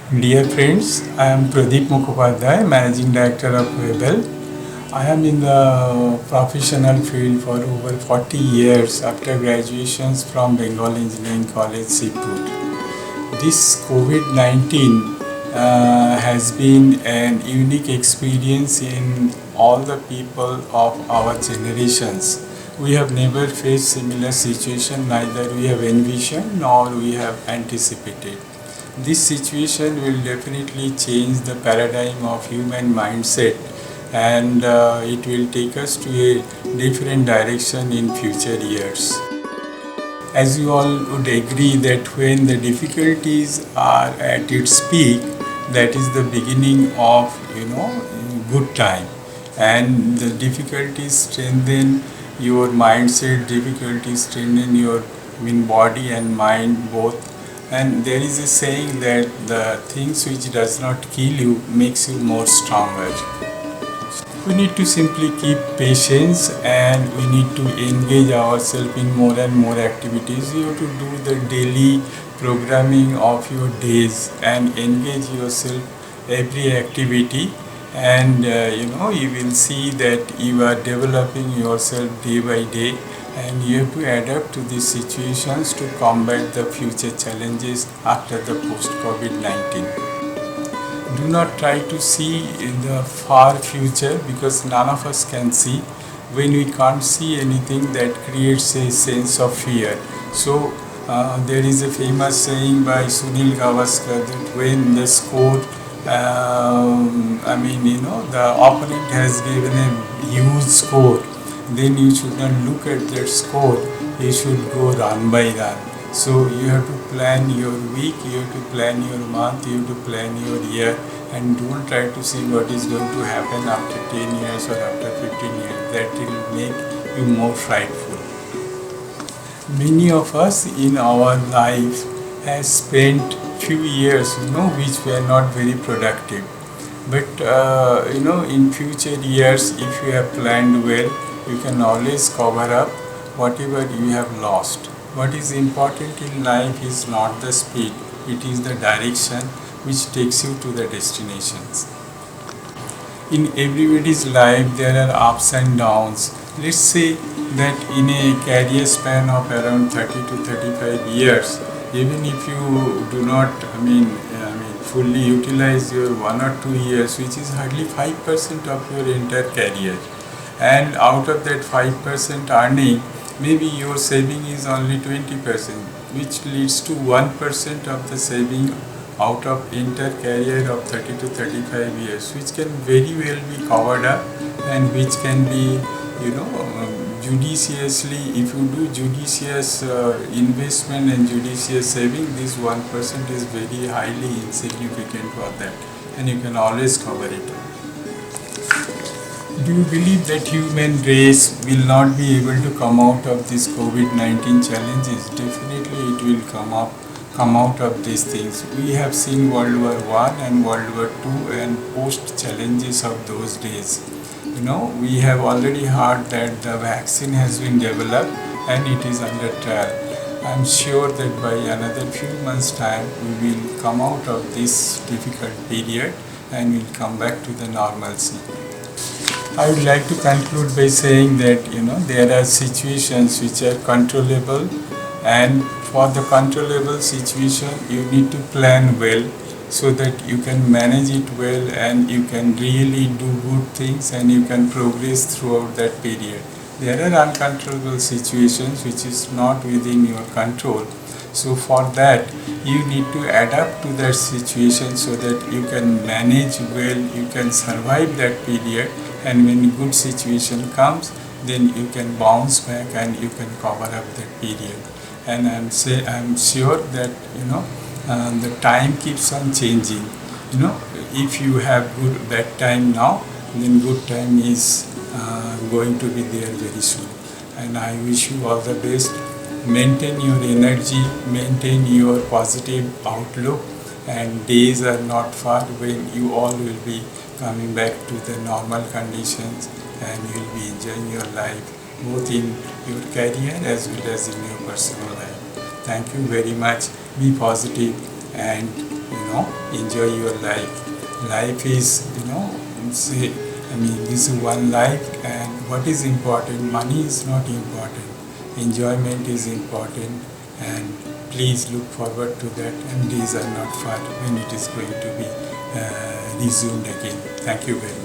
Dear friends, I am Prodip Mukhopadhyay, Managing Director of Webel. I am in the professional field for over 40 years after graduations from Bengal Engineering College, Sipur. This COVID-19 has been an unique experience in all the people of our generations. We have never faced similar situation, neither we have envisioned nor we have anticipated. This situation will definitely change the paradigm of human mindset, and it will take us to a different direction in future years. As you all would agree that when the difficulties are at its peak, that is the beginning of good time, and the difficulties strengthen your mindset, difficulties strengthen your body and mind both. And there is a saying that the things which does not kill you makes you more stronger. We need to simply keep patience, and we need to engage ourselves in more and more activities. You have to do the daily programming of your days and engage yourself every activity, and you will see that you are developing yourself day by day, and you have to adapt to these situations to combat the future challenges after the post COVID-19. Do not try to see in the far future, because none of us can see. When we can't see anything, that creates a sense of fear. So there is a famous saying by Sunil Gavaskar that when the score the opponent has given a huge score, then you should not look at that score, you should go run by run. So you have to plan your week, you have to plan your month, you have to plan your year, and don't try to see what is going to happen after 10 years or after 15 years. That will make you more frightful. Many of us in our life has spent few years which were not very productive, but in future years, if you have planned well, you can always cover up whatever you have lost. What is important in life is not the speed, it is the direction which takes you to the destinations. In everybody's life there are ups and downs. Let's say that in a career span of around 30 to 35 years, even if you do not fully utilize your 1 or 2 years, which is hardly 5% of your entire career, and out of that 5% earning, maybe your saving is only 20%, which leads to 1% of the saving out of entire career of 30 to 35 years, which can very well be covered up, and which can be judiciously, if you do judicious investment and judicious saving, this 1% is very highly insignificant for that, and you can always cover it. Do you believe that human race will not be able to come out of these COVID-19 challenges? Definitely it will come out of these things. We have seen World War I and World War II and post challenges of those days. We have already heard that the vaccine has been developed and it is under trial. I am sure that by another few months' time we will come out of this difficult period and will come back to the normalcy. I would like to conclude by saying that there are situations which are controllable, and for the controllable situation you need to plan well so that you can manage it well, and you can really do good things, and you can progress throughout that period. There are uncontrollable situations which is not within your control. So for that you need to adapt to that situation so that you can manage well, you can survive that period, and when good situation comes, then you can bounce back and you can cover up that period. And I'm sure that the time keeps on changing. If you have bad time now, then good time is going to be there very soon. And I wish you all the best. Maintain your energy, maintain your positive outlook, and days are not far when you all will be coming back to the normal conditions, and you will be enjoying your life both in your career as well as in your personal life. Thank you very much. Be positive and enjoy your life. Life is, say, this is one life, and what is important? Money is not important. Enjoyment is important, and please look forward to that. And days are not far when it is going to be resumed again. Thank you very much.